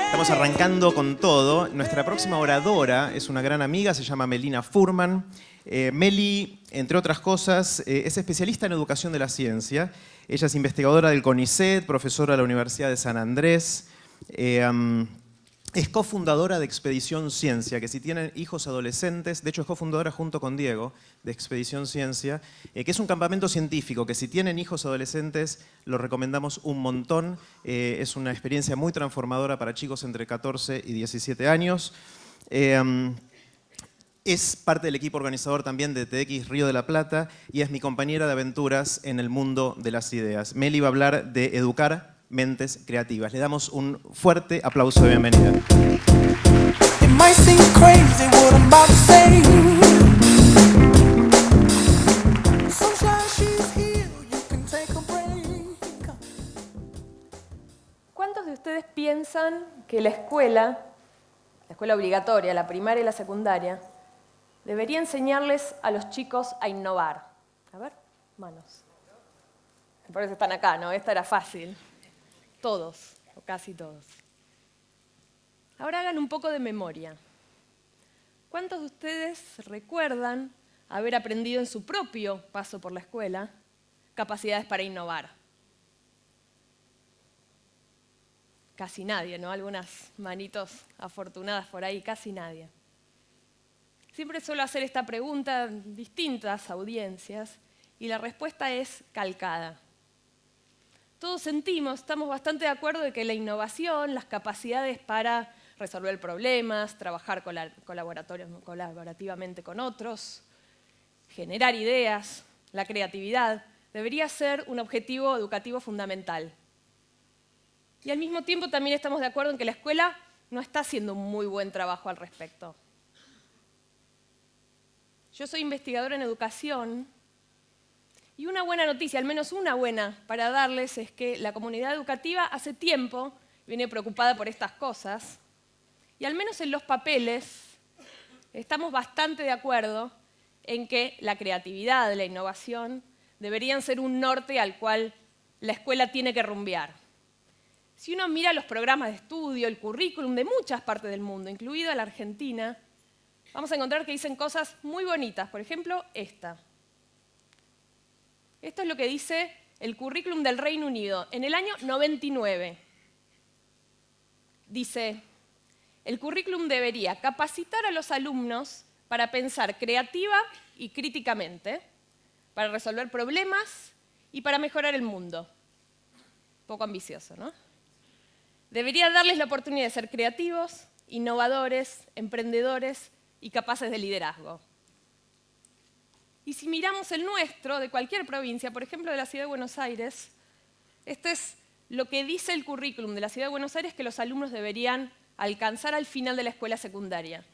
Estamos arrancando con todo. Nuestra próxima oradora es una gran amiga, se llama Melina Furman. Meli, entre otras cosas, es especialista en educación de la ciencia. Ella es investigadora del CONICET, profesora de la Universidad de San Andrés. Es cofundadora de Expedición Ciencia, que si tienen hijos adolescentes, de hecho es cofundadora junto con Diego de Expedición Ciencia, que es un campamento científico que si tienen hijos adolescentes lo recomendamos un montón. Es una experiencia muy transformadora para chicos entre 14 y 17 años. Es parte del equipo organizador también de TEDx Río de la Plata y es mi compañera de aventuras en el mundo de las ideas. Meli va a hablar de educar mentes creativas. Le damos un fuerte aplauso de bienvenida. ¿Cuántos de ustedes piensan que la escuela obligatoria, la primaria y la secundaria, debería enseñarles a los chicos a innovar? A ver, manos. Por eso están acá, ¿no? Esta era fácil. Todos, o casi todos. Ahora hagan un poco de memoria. ¿Cuántos de ustedes recuerdan haber aprendido en su propio paso por la escuela capacidades para innovar? Casi nadie, ¿no? Algunas manitos afortunadas por ahí, casi nadie. Siempre suelo hacer esta pregunta en distintas audiencias y la respuesta es calcada. Todos estamos bastante de acuerdo de que la innovación, las capacidades para resolver problemas, trabajar colaborativamente con otros, generar ideas, la creatividad, debería ser un objetivo educativo fundamental. Y al mismo tiempo también estamos de acuerdo en que la escuela no está haciendo un muy buen trabajo al respecto. Yo soy investigadora en educación y una buena noticia, al menos una buena para darles, es que la comunidad educativa hace tiempo viene preocupada por estas cosas y al menos en los papeles estamos bastante de acuerdo en que la creatividad, la innovación deberían ser un norte al cual la escuela tiene que rumbear. Si uno mira los programas de estudio, el currículum de muchas partes del mundo, incluida la Argentina, vamos a encontrar que dicen cosas muy bonitas. Por ejemplo, esta. Esto es lo que dice el currículum del Reino Unido en el año 99. Dice, el currículum debería capacitar a los alumnos para pensar creativa y críticamente, para resolver problemas y para mejorar el mundo. Poco ambicioso, ¿no? Debería darles la oportunidad de ser creativos, innovadores, emprendedores y capaces de liderazgo. Y si miramos el nuestro, de cualquier provincia, por ejemplo de la Ciudad de Buenos Aires, este es lo que dice el currículum de la Ciudad de Buenos Aires que los alumnos deberían alcanzar al final de la escuela secundaria.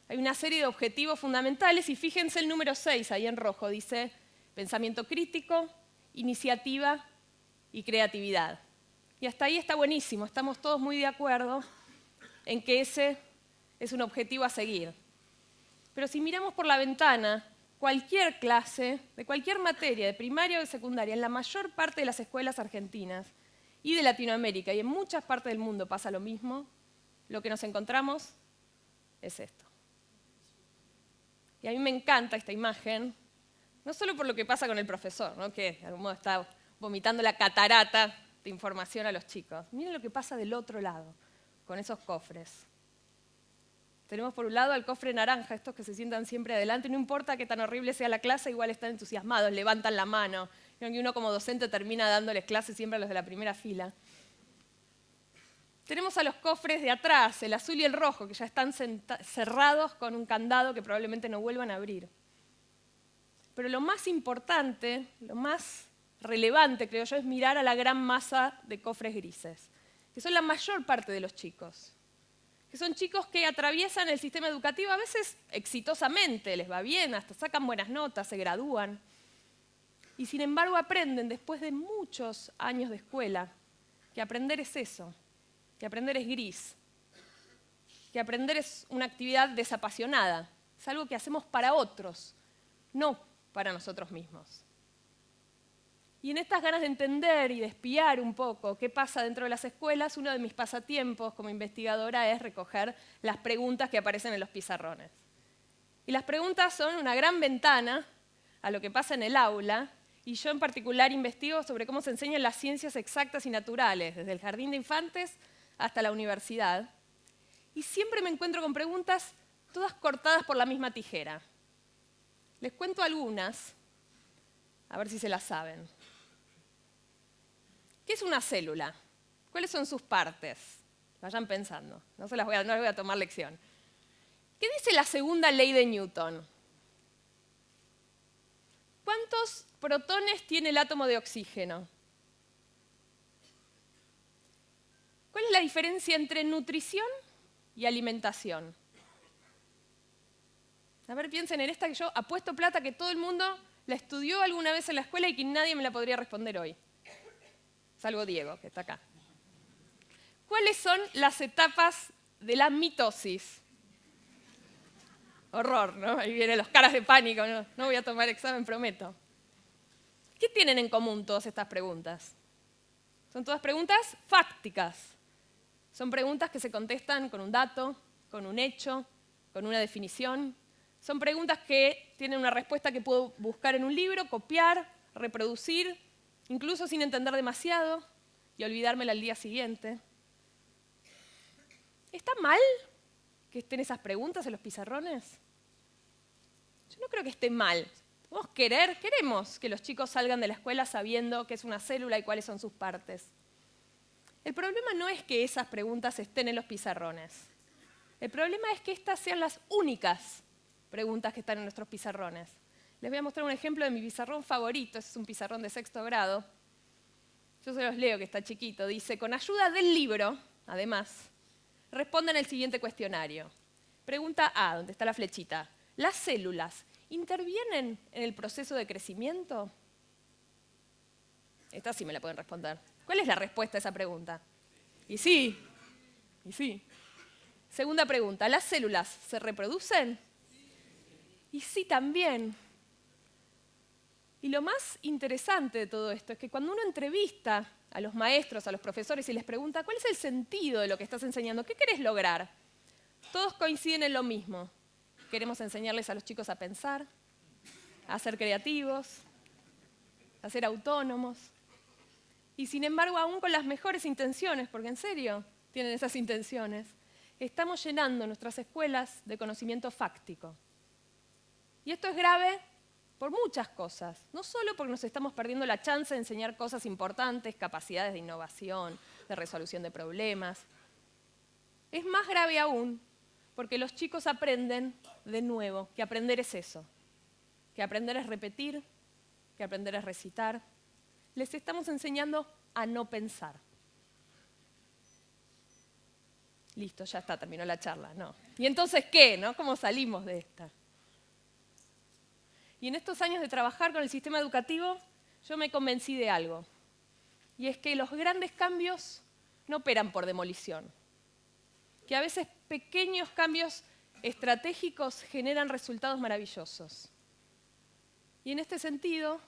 Hay una serie de objetivos fundamentales y fíjense el número 6, ahí en rojo, dice pensamiento crítico, iniciativa y creatividad. Y hasta ahí está buenísimo, estamos todos muy de acuerdo en que ese es un objetivo a seguir. Pero si miramos por la ventana, cualquier clase, de cualquier materia, de primaria o de secundaria, en la mayor parte de las escuelas argentinas y de Latinoamérica, y en muchas partes del mundo pasa lo mismo, lo que nos encontramos es esto. Y a mí me encanta esta imagen, no solo por lo que pasa con el profesor, ¿no? Que de algún modo está vomitando la catarata de información a los chicos. Miren lo que pasa del otro lado, con esos cofres. Tenemos por un lado al cofre naranja, estos que se sientan siempre adelante, no importa qué tan horrible sea la clase, igual están entusiasmados, levantan la mano. Y uno como docente termina dándoles clases siempre a los de la primera fila. Tenemos a los cofres de atrás, el azul y el rojo, que ya están cerrados con un candado que probablemente no vuelvan a abrir. Pero lo más importante, lo más relevante, creo yo, es mirar a la gran masa de cofres grises, que son la mayor parte de los chicos. Que son chicos que atraviesan el sistema educativo a veces exitosamente, les va bien, hasta sacan buenas notas, se gradúan. Y sin embargo aprenden, después de muchos años de escuela, que aprender es eso, que aprender es gris, que aprender es una actividad desapasionada, es algo que hacemos para otros, no para nosotros mismos. Y en estas ganas de entender y de espiar un poco qué pasa dentro de las escuelas, uno de mis pasatiempos como investigadora es recoger las preguntas que aparecen en los pizarrones. Y las preguntas son una gran ventana a lo que pasa en el aula, y yo en particular investigo sobre cómo se enseñan las ciencias exactas y naturales, desde el jardín de infantes hasta la universidad. Y siempre me encuentro con preguntas todas cortadas por la misma tijera. Les cuento algunas, a ver si se las saben. ¿Qué es una célula? ¿Cuáles son sus partes? Vayan pensando, no les voy a tomar lección. ¿Qué dice la segunda ley de Newton? ¿Cuántos protones tiene el átomo de oxígeno? ¿Cuál es la diferencia entre nutrición y alimentación? A ver, piensen en esta que yo apuesto plata que todo el mundo la estudió alguna vez en la escuela y que nadie me la podría responder hoy. Salvo Diego, que está acá. ¿Cuáles son las etapas de la mitosis? Horror, ¿no? Ahí vienen los caras de pánico. No voy a tomar examen, prometo. ¿Qué tienen en común todas estas preguntas? Son todas preguntas fácticas. Son preguntas que se contestan con un dato, con un hecho, con una definición. Son preguntas que tienen una respuesta que puedo buscar en un libro, copiar, reproducir, incluso sin entender demasiado y olvidármela al día siguiente. ¿Está mal que estén esas preguntas en los pizarrones? Yo no creo que esté mal. Queremos que los chicos salgan de la escuela sabiendo qué es una célula y cuáles son sus partes. El problema no es que esas preguntas estén en los pizarrones. El problema es que estas sean las únicas preguntas que están en nuestros pizarrones. Les voy a mostrar un ejemplo de mi pizarrón favorito. Ese es un pizarrón de 6º grado. Yo se los leo, que está chiquito. Dice, con ayuda del libro, además, respondan el siguiente cuestionario. Pregunta A, donde está la flechita. ¿Las células intervienen en el proceso de crecimiento? Esta sí me la pueden responder. ¿Cuál es la respuesta a esa pregunta? Y sí. Segunda pregunta, ¿las células se reproducen? Y sí también. Y lo más interesante de todo esto es que cuando uno entrevista a los maestros, a los profesores y les pregunta ¿cuál es el sentido de lo que estás enseñando? ¿Qué querés lograr? Todos coinciden en lo mismo. Queremos enseñarles a los chicos a pensar, a ser creativos, a ser autónomos. Y sin embargo, aún con las mejores intenciones, porque en serio tienen esas intenciones, estamos llenando nuestras escuelas de conocimiento fáctico. Y esto es grave por muchas cosas, no solo porque nos estamos perdiendo la chance de enseñar cosas importantes, capacidades de innovación, de resolución de problemas. Es más grave aún porque los chicos aprenden de nuevo, que aprender es eso, que aprender es repetir, que aprender es recitar. Les estamos enseñando a no pensar. Listo, ya está, terminó la charla, ¿no? ¿Y entonces qué, no? ¿Cómo salimos de esta? Y en estos años de trabajar con el sistema educativo, yo me convencí de algo. Y es que los grandes cambios no operan por demolición. Que a veces pequeños cambios estratégicos generan resultados maravillosos. Y en este sentido,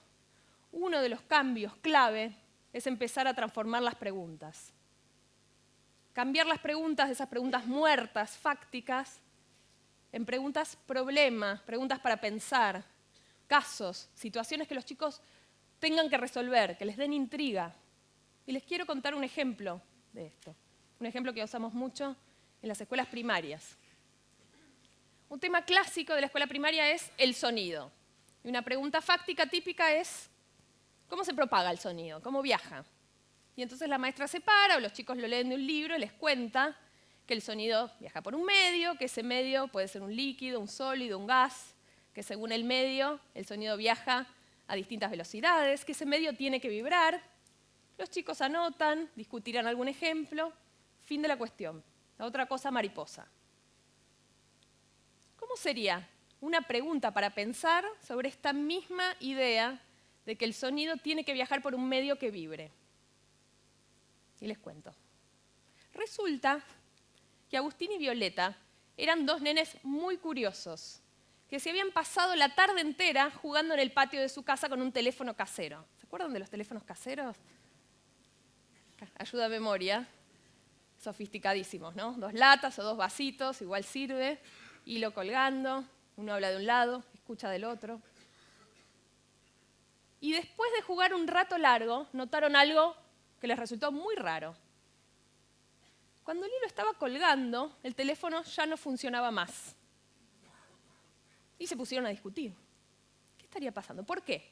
uno de los cambios clave es empezar a transformar las preguntas. Cambiar las preguntas de esas preguntas muertas, fácticas, en preguntas problema, preguntas para pensar, casos, situaciones que los chicos tengan que resolver, que les den intriga. Y les quiero contar un ejemplo de esto. Un ejemplo que usamos mucho en las escuelas primarias. Un tema clásico de la escuela primaria es el sonido. Y una pregunta fáctica típica es, ¿cómo se propaga el sonido? ¿Cómo viaja? Y entonces la maestra se para, o los chicos lo leen de un libro y les cuenta que el sonido viaja por un medio, que ese medio puede ser un líquido, un sólido, un gas, que según el medio el sonido viaja a distintas velocidades, que ese medio tiene que vibrar. Los chicos anotan, discutirán algún ejemplo, fin de la cuestión. La otra cosa, mariposa. ¿Cómo sería una pregunta para pensar sobre esta misma idea de que el sonido tiene que viajar por un medio que vibre? Y les cuento. Resulta que Agustín y Violeta eran dos nenes muy curiosos, que se habían pasado la tarde entera jugando en el patio de su casa con un teléfono casero. ¿Se acuerdan de los teléfonos caseros? Ayuda a memoria. Sofisticadísimos, ¿no? 2 latas o 2 vasitos, igual sirve. Hilo colgando, uno habla de un lado, escucha del otro. Y después de jugar un rato largo, notaron algo que les resultó muy raro. Cuando el hilo estaba colgando, el teléfono ya no funcionaba más. Y se pusieron a discutir. ¿Qué estaría pasando? ¿Por qué?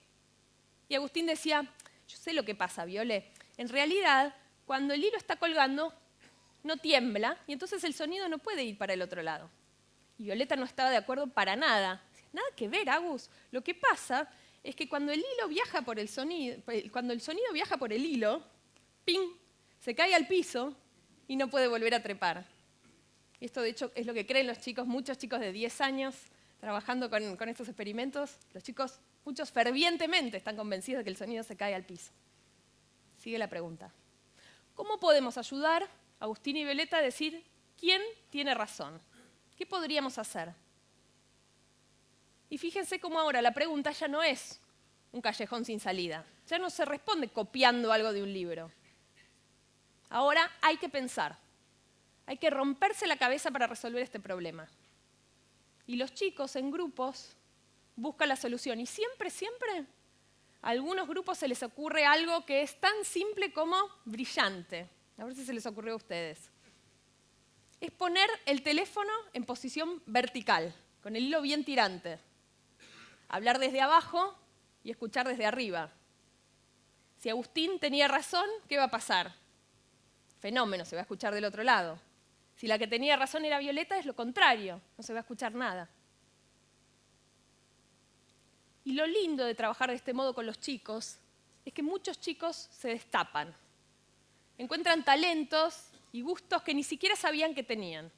Y Agustín decía, yo sé lo que pasa, Viole. En realidad, cuando el hilo está colgando, no tiembla y entonces el sonido no puede ir para el otro lado. Y Violeta no estaba de acuerdo para nada. Nada que ver, Agus. Lo que pasa es que cuando el hilo viaja por el sonido, cuando el sonido viaja por el hilo, ¡ping!, se cae al piso y no puede volver a trepar. Esto, de hecho, es lo que creen los chicos, muchos chicos de 10 años trabajando con estos experimentos. Los chicos, muchos fervientemente, están convencidos de que el sonido se cae al piso. Sigue la pregunta. ¿Cómo podemos ayudar a Agustín y Violeta a decir quién tiene razón? ¿Qué podríamos hacer? Y fíjense cómo ahora la pregunta ya no es un callejón sin salida. Ya no se responde copiando algo de un libro. Ahora hay que pensar. Hay que romperse la cabeza para resolver este problema. Y los chicos en grupos buscan la solución. Y siempre, siempre, a algunos grupos se les ocurre algo que es tan simple como brillante. A ver si se les ocurrió a ustedes. Es poner el teléfono en posición vertical, con el hilo bien tirante. Hablar desde abajo y escuchar desde arriba. Si Agustín tenía razón, ¿qué va a pasar? Fenómeno, se va a escuchar del otro lado. Si la que tenía razón era Violeta, es lo contrario, no se va a escuchar nada. Y lo lindo de trabajar de este modo con los chicos es que muchos chicos se destapan. Encuentran talentos y gustos que ni siquiera sabían que tenían.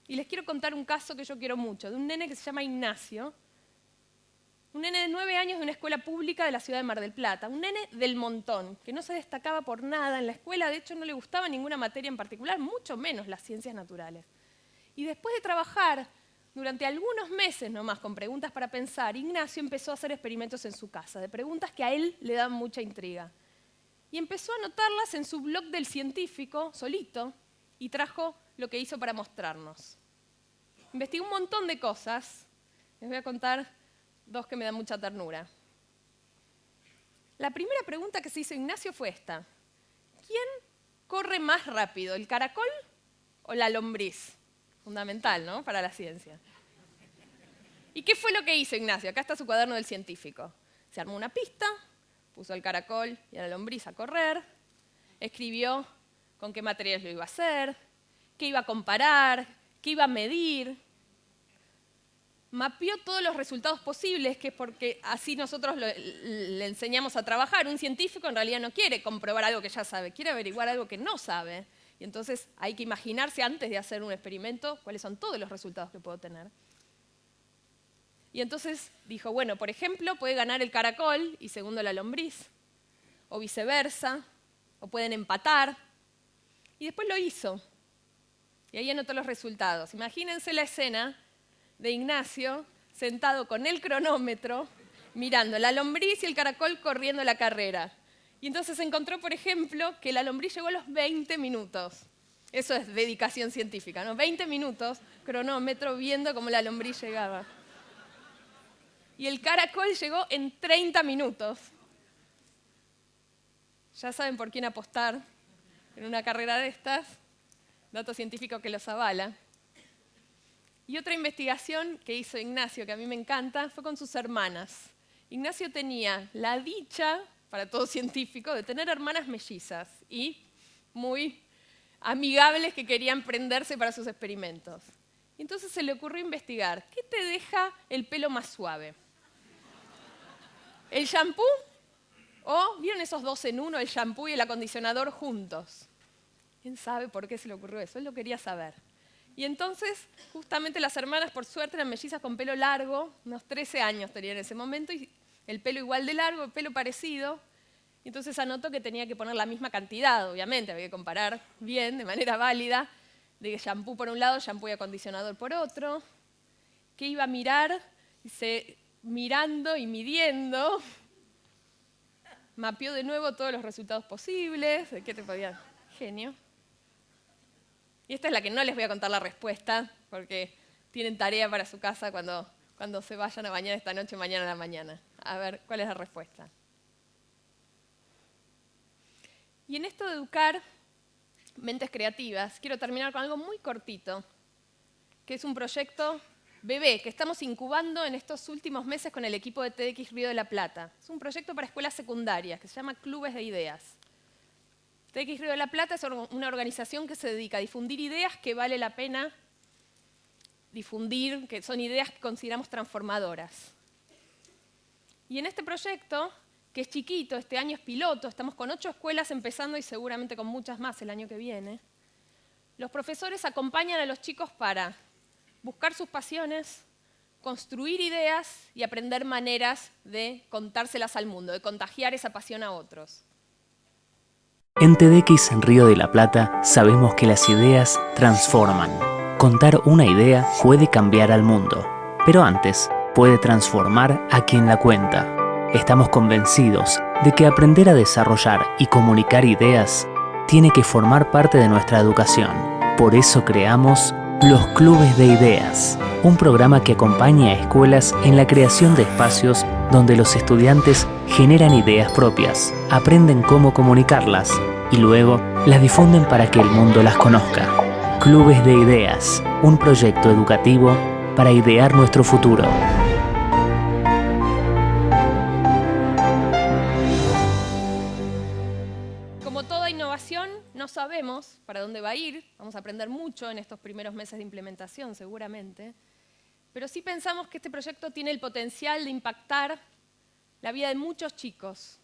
Y les quiero contar un caso que yo quiero mucho, de un nene que se llama Ignacio, un nene de 9 años de una escuela pública de la ciudad de Mar del Plata, un nene del montón, que no se destacaba por nada en la escuela, de hecho no le gustaba ninguna materia en particular, mucho menos las ciencias naturales. Y después de trabajar durante algunos meses nomás con preguntas para pensar, Ignacio empezó a hacer experimentos en su casa, de preguntas que a él le daban mucha intriga. Y empezó a anotarlas en su blog del científico, solito, y trajo lo que hizo para mostrarnos. Investigó un montón de cosas, les voy a contar 2 que me dan mucha ternura. La primera pregunta que se hizo Ignacio fue esta. ¿Quién corre más rápido, el caracol o la lombriz? Fundamental, ¿no?, para la ciencia. ¿Y qué fue lo que hizo Ignacio? Acá está su cuaderno del científico. Se armó una pista, puso al caracol y a la lombriz a correr, escribió con qué materiales lo iba a hacer, qué iba a comparar, qué iba a medir. Mapeó todos los resultados posibles, que es porque así nosotros le enseñamos a trabajar. Un científico en realidad no quiere comprobar algo que ya sabe, quiere averiguar algo que no sabe. Y entonces hay que imaginarse antes de hacer un experimento cuáles son todos los resultados que puedo tener. Y entonces dijo, bueno, por ejemplo, puede ganar el caracol y segundo la lombriz, o viceversa, o pueden empatar. Y después lo hizo. Y ahí anotó los resultados. Imagínense la escena de Ignacio sentado con el cronómetro, mirando la lombriz y el caracol corriendo la carrera. Y entonces encontró, por ejemplo, que la lombriz llegó a los 20 minutos. Eso es dedicación científica, ¿no? 20 minutos, cronómetro, viendo cómo la lombriz llegaba. Y el caracol llegó en 30 minutos. Ya saben por quién apostar en una carrera de estas. Dato científico que los avala. Y otra investigación que hizo Ignacio, que a mí me encanta, fue con sus hermanas. Ignacio tenía la dicha, para todo científico, de tener hermanas mellizas y muy amigables que querían prenderse para sus experimentos. Y entonces se le ocurrió investigar, ¿qué te deja el pelo más suave? ¿El shampoo? ¿O vieron esos 2 en 1, el shampoo y el acondicionador juntos? ¿Quién sabe por qué se le ocurrió eso? Él lo quería saber. Y entonces, justamente las hermanas, por suerte, eran mellizas con pelo largo, unos 13 años tenían en ese momento, y el pelo igual de largo, el pelo parecido. Y entonces anotó que tenía que poner la misma cantidad, obviamente, había que comparar bien, de manera válida, de shampoo por un lado, shampoo y acondicionador por otro. qué iba a mirar, mirando y midiendo, mapeó de nuevo todos los resultados posibles. ¿De qué te podían? Genio. Y esta es la que no les voy a contar la respuesta, porque tienen tarea para su casa cuando se vayan a bañar esta noche, mañana a la mañana. A ver, ¿cuál es la respuesta? Y en esto de educar mentes creativas, quiero terminar con algo muy cortito, que es un proyecto bebé que estamos incubando en estos últimos meses con el equipo de TEDx Río de la Plata. Es un proyecto para escuelas secundarias que se llama Clubes de Ideas. TEDx Río de la Plata es una organización que se dedica a difundir ideas que vale la pena difundir, que son ideas que consideramos transformadoras. Y en este proyecto, que es chiquito, este año es piloto, estamos con 8 escuelas empezando y seguramente con muchas más el año que viene, los profesores acompañan a los chicos para buscar sus pasiones, construir ideas y aprender maneras de contárselas al mundo, de contagiar esa pasión a otros. En TEDx Río de la Plata sabemos que las ideas transforman. Contar una idea puede cambiar al mundo, pero antes puede transformar a quien la cuenta. Estamos convencidos de que aprender a desarrollar y comunicar ideas tiene que formar parte de nuestra educación. Por eso creamos los Clubes de Ideas, un programa que acompaña a escuelas en la creación de espacios donde los estudiantes generan ideas propias, aprenden cómo comunicarlas y luego las difunden para que el mundo las conozca. Clubes de Ideas, un proyecto educativo para idear nuestro futuro. Como toda innovación, no sabemos para dónde va a ir, vamos a aprender mucho en estos primeros meses de implementación seguramente, pero sí pensamos que este proyecto tiene el potencial de impactar la vida de muchos chicos.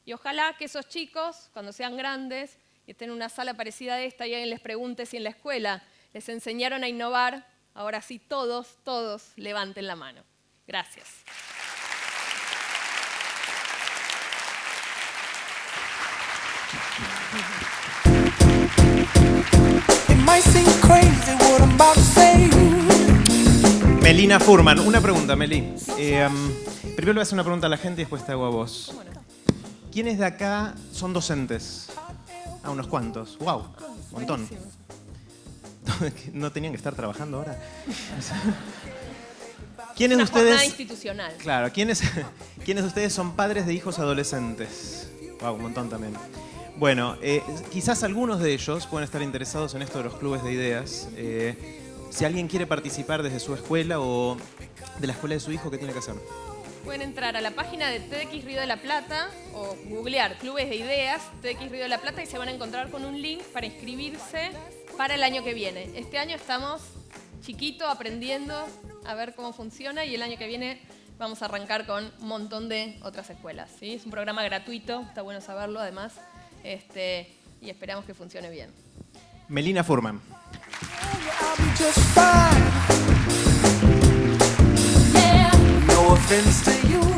Y ojalá que esos chicos, cuando sean grandes y estén en una sala parecida a esta y alguien les pregunte si en la escuela les enseñaron a innovar, ahora sí todos levanten la mano. Gracias. Melina Furman, una pregunta, Meli. Primero le voy a hacer una pregunta a la gente y después te hago a vos. ¿Cómo no? ¿Quiénes de acá son docentes? Ah, unos cuantos. ¡Wow! Un montón. ¿No tenían que estar trabajando ahora? ¿Quiénes de una jornada ustedes? institucional. Claro, ¿quiénes de ustedes son padres de hijos adolescentes? ¡Wow! Un montón también. Bueno, quizás algunos de ellos pueden estar interesados en esto de los clubes de ideas. Si alguien quiere participar desde su escuela o de la escuela de su hijo, ¿qué tiene que hacer? Pueden entrar a la página de TEDx Río de la Plata o googlear Clubes de Ideas, TEDx Río de la Plata, y se van a encontrar con un link para inscribirse para el año que viene. Este año estamos chiquito, aprendiendo a ver cómo funciona, y el año que viene vamos a arrancar con un montón de otras escuelas, ¿sí? Es un programa gratuito, está bueno saberlo además, y esperamos que funcione bien. Melina Furman. No offense to you.